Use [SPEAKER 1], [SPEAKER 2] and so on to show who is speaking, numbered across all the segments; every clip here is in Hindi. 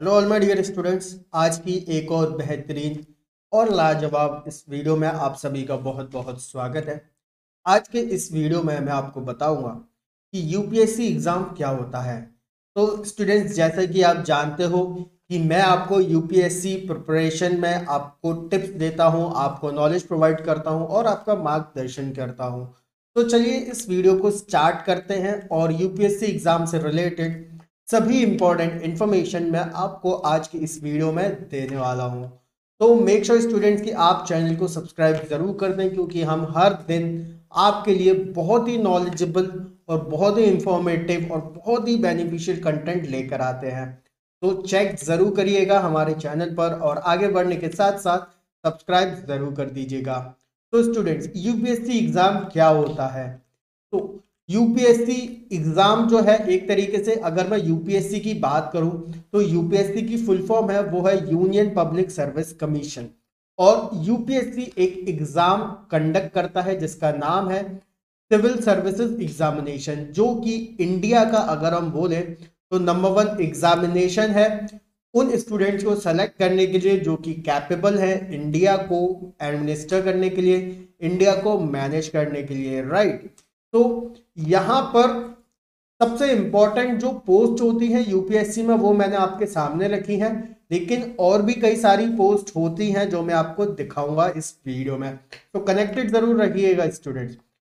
[SPEAKER 1] Hello all my dear students, आज की एक और बेहतरीन और लाजवाब इस वीडियो में आप सभी का बहुत बहुत स्वागत है। आज के इस वीडियो में मैं आपको बताऊंगा कि यूपीएससी एग्ज़ाम क्या होता है। तो स्टूडेंट्स, जैसे कि आप जानते हो कि मैं आपको यूपीएससी प्रिपरेशन में आपको टिप्स देता हूं, आपको नॉलेज प्रोवाइड करता हूं और आपका मार्गदर्शन करता हूं। तो चलिए इस वीडियो को स्टार्ट करते हैं और यूपीएससी एग्ज़ाम से रिलेटेड सभी इंपॉर्टेंट इंफॉर्मेशन मैं आपको आज की इस वीडियो में देने वाला हूं। तो मेक श्योर स्टूडेंट्स कि आप चैनल को सब्सक्राइब जरूर कर दें, क्योंकि हम हर दिन आपके लिए बहुत ही नॉलेजेबल और बहुत ही इंफॉर्मेटिव और बहुत ही बेनिफिशियल कंटेंट लेकर आते हैं। तो चेक जरूर करिएगा हमारे चैनल पर और आगे बढ़ने के साथ साथ सब्सक्राइब जरूर कर दीजिएगा। तो स्टूडेंट्स, यूपीएससी एग्जाम क्या होता है? तो यूपीएससी एग्जाम जो है, एक तरीके से अगर मैं यूपीएससी की बात करूं तो यूपीएससी की फुल फॉर्म है वो है यूनियन पब्लिक सर्विस कमीशन। और यूपीएससी एक एग्जाम कंडक्ट करता है जिसका नाम है सिविल सर्विसेज एग्जामिनेशन, जो कि इंडिया का अगर हम बोले तो नंबर 1 एग्जामिनेशन है उन स्टूडेंट्स को सेलेक्ट करने के लिए जो कि कैपेबल है इंडिया को एडमिनिस्टर करने के लिए, इंडिया को मैनेज करने के लिए, राइट। तो यहाँ पर सबसे इंपॉर्टेंट जो पोस्ट होती है यूपीएससी में वो मैंने आपके सामने रखी है, लेकिन और भी कई सारी पोस्ट होती हैं जो मैं आपको दिखाऊंगा इस वीडियो में। तो कनेक्टेड जरूर रखिएगा स्टूडेंट्स।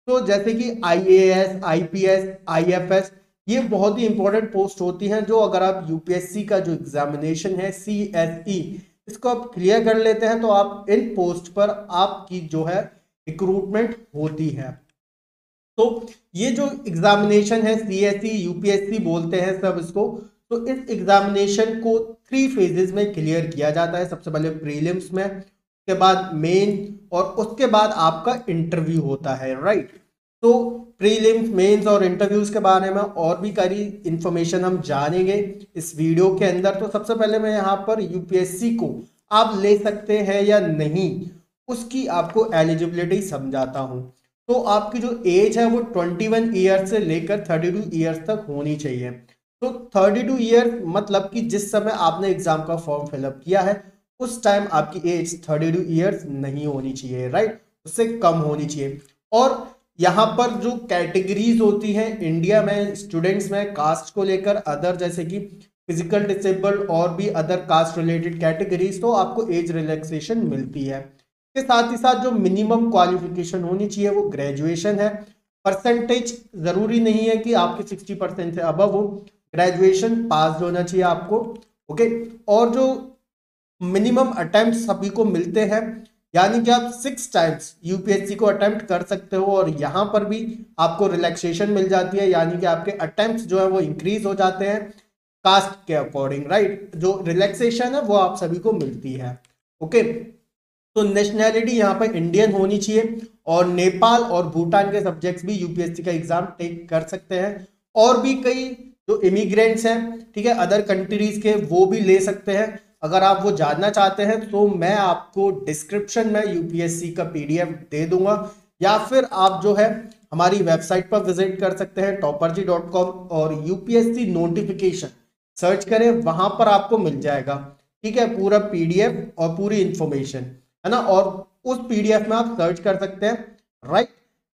[SPEAKER 1] तो जैसे कि आईएएस, आईपीएस, आईएफएस, ये बहुत ही इंपॉर्टेंट पोस्ट होती हैं जो अगर आप यूपीएससी का जो एग्जामिनेशन है सीएसई इसको आप क्लियर कर लेते हैं तो आप इन पोस्ट पर आपकी जो है रिक्रूटमेंट होती है। तो ये जो एग्जामिनेशन है सीएसई यूपीएससी बोलते हैं सब इसको। तो इस एग्जामिनेशन को 3 फेजेस में क्लियर किया जाता है। सबसे पहले प्रीलिम्स में, उसके बाद मेन और उसके बाद आपका इंटरव्यू होता है, राइट। तो प्रीलिम्स, मेंस और इंटरव्यूज के बारे में और भी कई इंफॉर्मेशन हम जानेंगे इस वीडियो के अंदर। तो सबसे पहले मैं यहाँ पर यूपीएससी को आप ले सकते हैं या नहीं उसकी आपको एलिजिबिलिटी समझाता हूँ। तो आपकी जो एज है वो 21 ईयर से लेकर 32 ईयर्स तक होनी चाहिए। तो 32 ईयर मतलब कि जिस समय आपने एग्जाम का फॉर्म फिलअप किया है उस टाइम आपकी एज 32 ईयर्स नहीं होनी चाहिए, राइट, उससे कम होनी चाहिए। और यहाँ पर जो कैटेगरीज होती हैं इंडिया में स्टूडेंट्स में कास्ट को लेकर, अदर जैसे कि फिजिकल डिसेबल्ड और भी अदर कास्ट रिलेटेड कैटेगरीज, तो आपको एज रिलैक्सेशन मिलती है। के साथ ही साथ जो मिनिमम क्वालिफिकेशन होनी चाहिए वो ग्रेजुएशन है। परसेंटेज जरूरी नहीं है कि आपके 60% से अबव हो, ग्रेजुएशन पास होना चाहिए आपको, ओके। और जो मिनिमम अटेम्प्ट सभी को मिलते हैं, यानी कि आप 6 टाइम्स यूपीएससी को अटेम्प्ट कर सकते हो और यहाँ पर भी आपको रिलैक्सेशन मिल जाती है, यानी कि आपके अटेम्प्ट जो है वो इंक्रीज हो जाते हैं कास्ट के अकॉर्डिंग, राइट। जो रिलैक्सेशन है वो आप सभी को मिलती है, ओके। तो नेशनैलिटी यहाँ पर इंडियन होनी चाहिए और नेपाल और भूटान के सब्जेक्ट्स भी यूपीएससी का एग्जाम टेक कर सकते हैं। और भी कई जो इमिग्रेंट्स हैं, ठीक है, अदर कंट्रीज के, वो भी ले सकते हैं। अगर आप वो जानना चाहते हैं तो मैं आपको डिस्क्रिप्शन में यूपीएससी का पीडीएफ दे दूंगा, या फिर आप जो है हमारी वेबसाइट पर विजिट कर सकते हैं topperji.com और यूपीएससी नोटिफिकेशन सर्च करें, वहां पर आपको मिल जाएगा, ठीक है, पूरा पीडीएफ और पूरी इंफॉर्मेशन, है ना। और उस पीडीएफ में आप सर्च कर सकते हैं, राइट।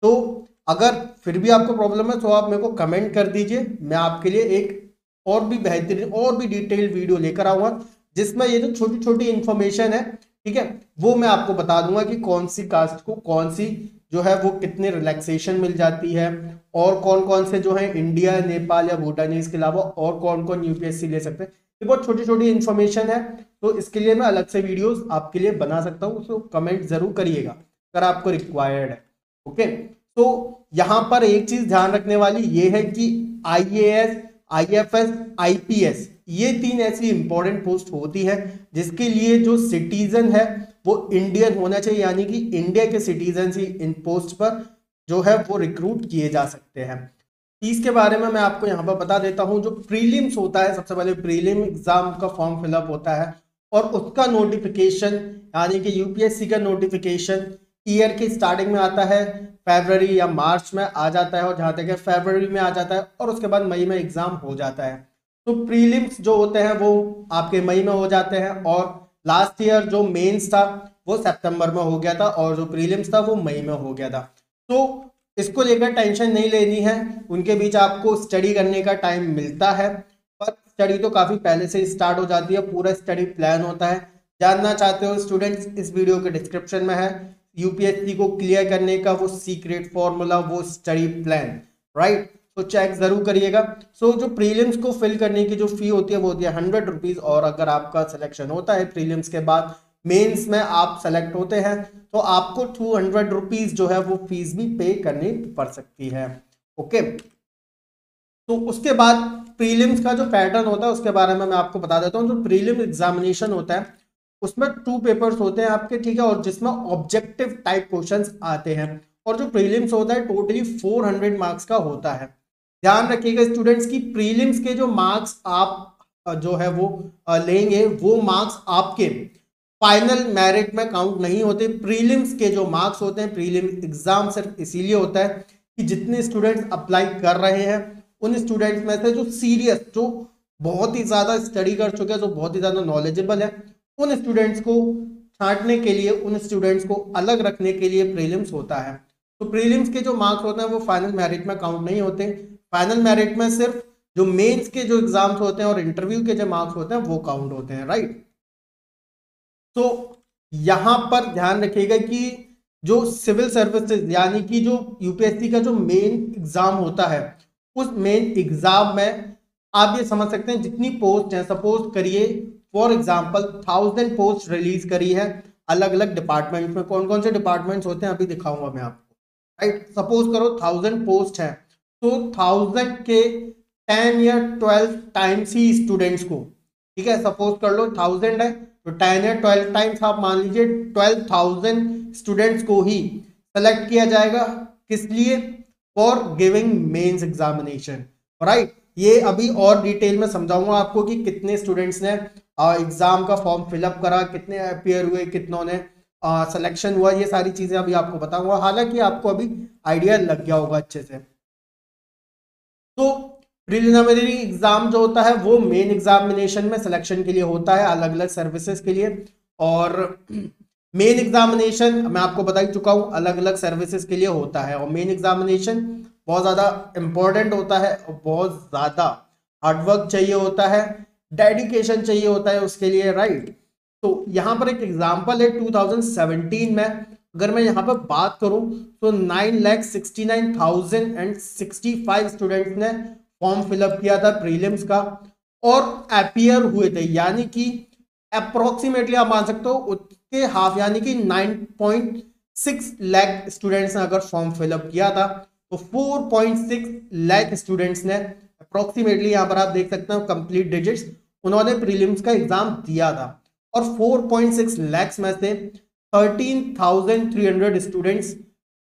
[SPEAKER 1] तो अगर फिर भी आपको प्रॉब्लम है तो आप मेरे को कमेंट कर दीजिए, मैं आपके लिए एक और भी बेहतरीन और भी डिटेल वीडियो लेकर आऊंगा जिसमें ये जो छोटी छोटी इंफॉर्मेशन है, ठीक है, वो मैं आपको बता दूंगा कि कौन सी कास्ट को कौन सी जो है वो कितनी रिलैक्सेशन मिल जाती है और कौन कौन से जो है इंडिया, नेपाल या भूटान, इसके अलावा और कौन कौन यूपीएससी ले सकते हैं। ये बहुत छोटी छोटी इंफॉर्मेशन है, तो इसके लिए मैं अलग से वीडियोस आपके लिए बना सकता हूँ, तो कमेंट जरूर करिएगा अगर आपको रिक्वायर्ड है, ओके। तो यहाँ पर एक चीज ध्यान रखने वाली ये है कि आईएएस, आईएफएस, आईपीएस, ये 3 ऐसी इंपॉर्टेंट पोस्ट होती है जिसके लिए जो सिटीजन है वो इंडियन होना चाहिए, यानी कि इंडिया के सिटीजन ही इन पोस्ट पर जो है वो रिक्रूट किए जा सकते हैं। इसके बारे में मैं आपको यहाँ पर बता देता हूँ। जो प्रीलिम्स होता है, सबसे पहले प्रीलिम एग्जाम का फॉर्म फिलअप होता है और उसका नोटिफिकेशन, यानी कि यूपीएससी का नोटिफिकेशन ईयर की स्टार्टिंग में आता है, फरवरी या मार्च में आ जाता है, और जहाँ तक है फरवरी में आ जाता है और उसके बाद मई में एग्जाम हो जाता है। तो प्रीलिम्स जो होते हैं वो आपके मई में हो जाते हैं, और लास्ट ईयर जो मेंस था वो सितंबर में हो गया था, और जो प्रीलिम्स था वो मई में हो गया था। तो इसको लेकर टेंशन नहीं लेनी है, उनके बीच आपको स्टडी करने का टाइम मिलता है, पर स्टडी तो काफ़ी पहले से स्टार्ट हो जाती है, पूरा स्टडी प्लान होता है। जानना चाहते हो स्टूडेंट्स, इस वीडियो के डिस्क्रिप्शन में है यूपीएससी को क्लियर करने का वो सीक्रेट फॉर्मूला, वो स्टडी प्लान, राइट। तो चेक जरूर करिएगा। सो जो प्रीलिम्स को फिल करने की जो फी होती है वो होती है 100 रुपीज, और अगर आपका सिलेक्शन होता है प्रीलिम्स के बाद मेंस में आप सेलेक्ट होते हैं तो आपको 200 रुपीज जो है वो फीस भी पे करनी पड़ सकती है। ओके, तो उसके बाद प्रीलिम्स का जो पैटर्न होता है उसके बारे में मैं आपको बता देता हूँ। जो प्रीलिम एग्जामिनेशन होता है उसमें 2 पेपर्स होते हैं आपके, ठीक है, और जिसमें ऑब्जेक्टिव टाइप क्वेश्चंस आते हैं, और जो प्रीलिम्स होता है टोटली 400 मार्क्स का होता है। ध्यान रखिएगा स्टूडेंट्स की प्रीलिम्स के जो मार्क्स आप जो है वो लेंगे, वो मार्क्स आपके फाइनल मेरिट में काउंट नहीं होते। प्रीलिम्स के जो मार्क्स होते हैं, प्रीलिम एग्जाम सिर्फ इसीलिए होता है कि जितने स्टूडेंट्स अप्लाई कर रहे हैं उन स्टूडेंट्स में से जो सीरियस, जो बहुत ही ज़्यादा स्टडी कर चुके हैं, जो बहुत ही ज़्यादा नॉलेजेबल है, उन स्टूडेंट्स को छांटने के लिए, उन स्टूडेंट्स को अलग रखने के लिए प्रीलिम्स होता है। तो प्रीलिम्स के जो मार्क्स होते हैं वो फाइनल मेरिट में काउंट नहीं होते। फाइनल मेरिट में सिर्फ जो मेंस के जो एग्जाम्स होते हैं और इंटरव्यू के जो मार्क्स होते हैं वो काउंट होते हैं, राइट। तो यहां पर ध्यान रखिएगा कि जो सिविल सर्विसेज यानी कि जो यूपीएससी का जो मेन एग्जाम होता है, उस मेन एग्जाम में आप ये समझ सकते हैं जितनी पोस्ट है, सपोज करिए फॉर एग्जांपल 1000 पोस्ट रिलीज करी है अलग अलग डिपार्टमेंट में। कौन कौन से डिपार्टमेंट्स होते हैं अभी दिखाऊंगा मैं आपको, राइट। सपोज करो 1000 पोस्ट है, तो 1000 के 10 या 12 टाइम्स ही स्टूडेंट्स को, ठीक है, सपोज कर लो 1000 है तो 10 या 12 टाइम्स आप मान लीजिए 12,000 स्टूडेंट्स को ही सेलेक्ट किया जाएगा। किस लिए? For giving mains examination, right. ये अभी और डिटेल में समझाऊंगा आपको कि कितने स्टूडेंट्स ने एग्जाम का फॉर्म फिलअप करा, कितने अपियर हुए, कितनों ने सिलेक्शन हुआ, ये सारी चीजें अभी आपको बताऊंगा। हालांकि आपको अभी आइडिया लग गया होगा अच्छे से। तो प्रिलिमिनरी एग्जाम जो होता है वो मेन एग्जामिनेशन में सिलेक्शन के लिए होता है अलग अलग सर्विसेज के लिए, और मेन एग्जामिनेशन मैं आपको बता ही चुका हूँ अलग अलग सर्विसेज के लिए होता है। और मेन एग्जामिनेशन बहुत ज़्यादा इंपॉर्टेंट होता है और बहुत ज़्यादा हार्डवर्क चाहिए होता है, डेडिकेशन चाहिए होता है उसके लिए, राइट। तो यहाँ पर एक एग्जाम्पल है 2017 में, अगर मैं यहाँ पर बात करूँ तो 9,69,065 स्टूडेंट्स ने फॉर्म फिलअप किया था प्रीलिम्स का, और अपियर हुए थे, यानी कि अप्रोक्सीमेटली आप मान सकते हो उसके हाफ, यानी कि 9.6 लाख स्टूडेंट्स ने अगर फॉर्म फिलअप किया था, तो 4.6 लाख स्टूडेंट्स ने अप्रोक्सीमेटली, यहाँ पर आप देख सकते हो कंप्लीट डिजिट्स, उन्होंने प्रीलिम्स का एग्जाम दिया था। और 4.6 लाख में से 13,300 स्टूडेंट्स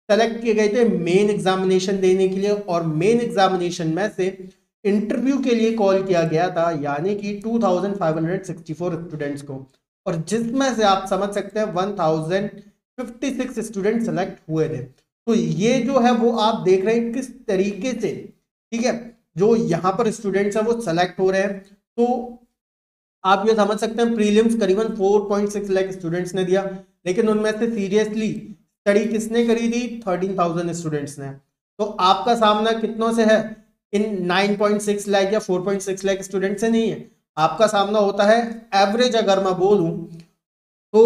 [SPEAKER 1] सेलेक्ट किए गए थे मेन एग्जामिनेशन देने के लिए, और मेन एग्जामिनेशन में से इंटरव्यू के लिए कॉल किया गया था, यानी कि 2,564 स्टूडेंट्स को, और जिसमें से आप समझ सकते हैं 1,056 स्टूडेंट सेलेक्ट हुए थे। तो ये जो है वो आप देख रहे हैं किस तरीके से, ठीक है, जो यहाँ पर स्टूडेंट्स हैं वो सेलेक्ट हो रहे हैं। तो आप ये समझ सकते हैं प्रीलिम्स करीबन 4.6 लाख स्टूडेंट्स ने दिया, लेकिन उनमें से सीरियसली स्टडी किसने करी थी? 13,000 स्टूडेंट्स ने। तो आपका सामना कितनों से है? इन 9.6 लाख या 4.6 लाख स्टूडेंट से नहीं है, आपका सामना होता है एवरेज अगर मैं बोलूं तो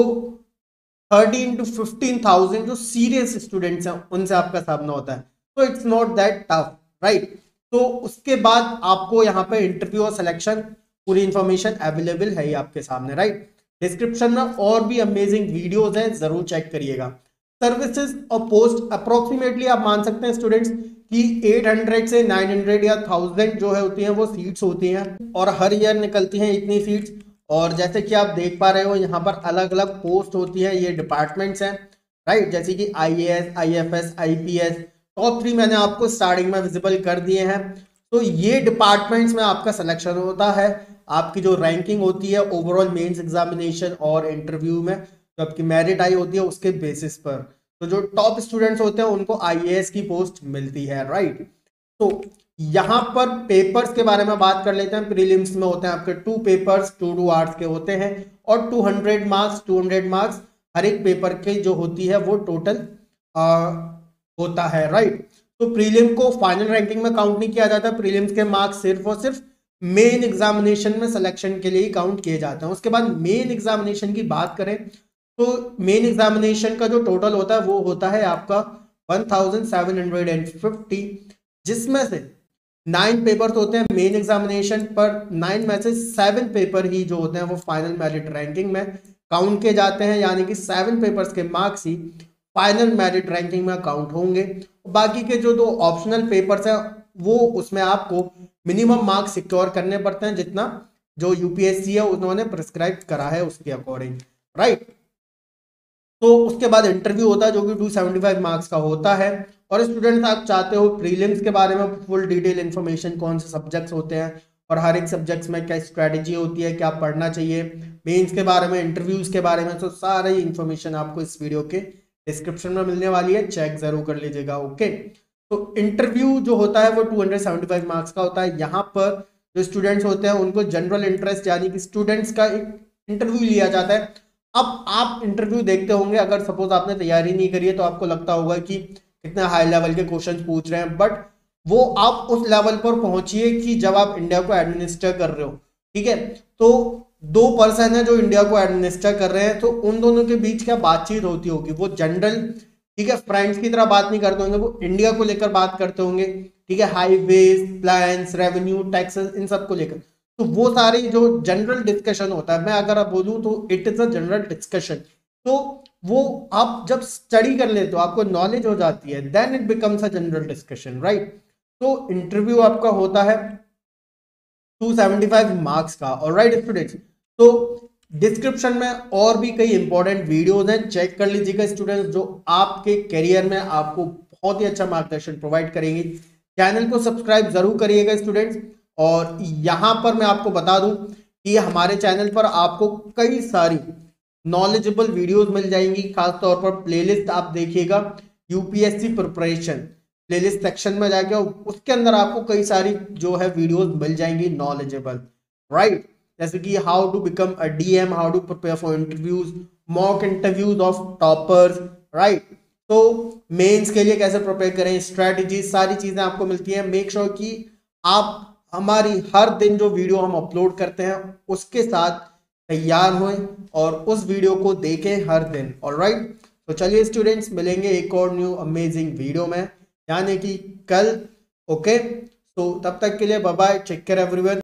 [SPEAKER 1] 13 to 15,000 जो सीरियस स्टूडेंट्स हैं उनसे आपका सामना होता है। तो it's not that tough, right. तो उसके बाद आपको यहाँ पे इंटरव्यू और सिलेक्शन पूरी इंफॉर्मेशन अवेलेबल है ही आपके सामने, राइट। डिस्क्रिप्शन में और भी अमेजिंग वीडियोस हैं, जरूर चेक करिएगा। सर्विसेज और पोस्ट अप्रोक्सीमेटली आप मान सकते हैं स्टूडेंट्स कि 800 से 900 या 1000 जो है होती हैं वो सीट्स होती हैं, और हर ईयर निकलती हैं इतनी सीट्स। और जैसे कि आप देख पा रहे हो यहाँ पर अलग अलग पोस्ट होती है, ये डिपार्टमेंट्स हैं, राइट, जैसे कि IAS, IFS, IPS, टॉप 3 मैंने आपको स्टार्टिंग में विजिबल कर दिए हैं। तो ये डिपार्टमेंट्स में आपका सिलेक्शन होता है, आपकी जो रैंकिंग होती है ओवरऑल मेंस एग्जामिनेशन और इंटरव्यू में जो आपकी मेरिट आई होती है उसके बेसिस पर। तो जो टॉप स्टूडेंट्स होते हैं उनको IAS की पोस्ट मिलती है, राइट। तो यहाँ पर पेपर्स के बारे में बात कर लेते हैं। प्रीलिम्स में होते हैं आपके 2 पेपर्स, 2 आवर्स के होते हैं और 200 मार्क्स हर एक पेपर के जो होती है वो टोटल होता है, राइट। तो प्रीलिम को फाइनल रैंकिंग में काउंट नहीं किया जाता। प्रीलिम्स के मार्क्स सिर्फ और सिर्फ मेन एग्जामिनेशन में सिलेक्शन के लिए ही काउंट किए जाते हैं। उसके बाद मेन एग्जामिनेशन की बात करें तो मेन एग्जामिनेशन का जो टोटल होता है वो होता है आपका 1750, जिसमें से 9 पेपर्स होते हैं मेन एग्जामिनेशन पर। 9 में से 7 पेपर ही जो होते हैं वो फाइनल मेरिट रैंकिंग में काउंट किए जाते हैं, यानी कि 7 पेपर्स के मार्क्स ही फाइनल मेरिट रैंकिंग में काउंट होंगे। बाकी के जो 2 ऑप्शनल पेपर्स हैं वो उसमें आपको मिनिमम मार्क्स सिक्योर करने पड़ते हैं, जितना जो यूपीएससी है उन्होंने प्रिस्क्राइब करा है उसके अकॉर्डिंग, राइट। तो उसके बाद इंटरव्यू होता है जो कि 275 मार्क्स का होता है। और स्टूडेंट्स आप चाहते हो प्रीलिम्स के बारे में फुल डिटेल इन्फॉर्मेशन, कौन से सब्जेक्ट्स होते हैं और हर एक सब्जेक्ट्स में क्या स्ट्रैटेजी होती है, क्या पढ़ना चाहिए, मेंस के बारे में, इंटरव्यूज के बारे में, तो सारी इंफॉर्मेशन आपको इस वीडियो के डिस्क्रिप्शन में मिलने वाली है, चेक जरूर कर लीजिएगा, ओके। तो इंटरव्यू जो होता है वो 275 मार्क्स का होता है। यहाँ पर जो स्टूडेंट्स होते हैं उनको जनरल इंटरेस्ट यानी कि स्टूडेंट्स का एक इंटरव्यू लिया जाता है। अब आप इंटरव्यू देखते होंगे, अगर सपोज आपने तैयारी नहीं करी है तो आपको लगता होगा कि कितने हाई लेवल के क्वेश्चन पूछ रहे हैं, बट वो आप उस लेवल पर पहुंचिए कि जब आप इंडिया को एडमिनिस्टर कर रहे हो, ठीक है। तो 2 पर्सन है जो इंडिया को एडमिनिस्टर कर रहे हैं, तो उन दोनों के बीच क्या बातचीत होती होगी, वो जनरल, ठीक है, फ्रेंड्स की तरह बात नहीं करते होंगे, वो इंडिया को लेकर बात करते होंगे, ठीक है, हाईवेज, प्लान्स, रेवेन्यू, टैक्सेस, इन सब को लेकर। तो वो सारी जो जनरल डिस्कशन होता है, मैं अगर आप बोलूं तो it is a general discussion. तो वो आप जब स्टडी कर लेते हो, आपको नॉलेज हो जाती है, then it becomes a general discussion, right. तो इंटरव्यू आपका होता है 275 मार्क्स का, और राइट स्टूडेंट्स। तो डिस्क्रिप्शन में और भी कई इंपॉर्टेंट वीडियोज हैं, चेक कर लीजिएगा स्टूडेंट्स, जो आपके करियर में आपको बहुत ही अच्छा मार्गदर्शन प्रोवाइड करेंगे। चैनल को सब्सक्राइब जरूर करिएगा स्टूडेंट्स। और यहाँ पर मैं आपको बता दूं कि हमारे चैनल पर आपको कई सारी नॉलेजेबल वीडियोस मिल जाएंगी, खासतौर पर प्लेलिस्ट आप देखिएगा, यूपीएससी प्रिपरेशन प्लेलिस्ट सेक्शन में जाके उसके अंदर आपको कई सारी जो है वीडियोस मिल जाएंगी नॉलेजेबल, राइट। जैसे कि how to become a DM, how to prepare for interviews, mock interviews of toppers, right. तो मेंस के लिए कैसे प्रिपेयर करें, स्ट्रेटजी, सारी चीजें आपको मिलती हैं। मेक श्योर कि आप हमारी हर दिन जो वीडियो हम अपलोड करते हैं उसके साथ तैयार हुए और उस वीडियो को देखें हर दिन, ऑलराइट। तो चलिए स्टूडेंट्स, मिलेंगे एक और न्यू अमेजिंग वीडियो में, यानी कि कल, ओके। तो तब तक के लिए bye bye, take care everyone.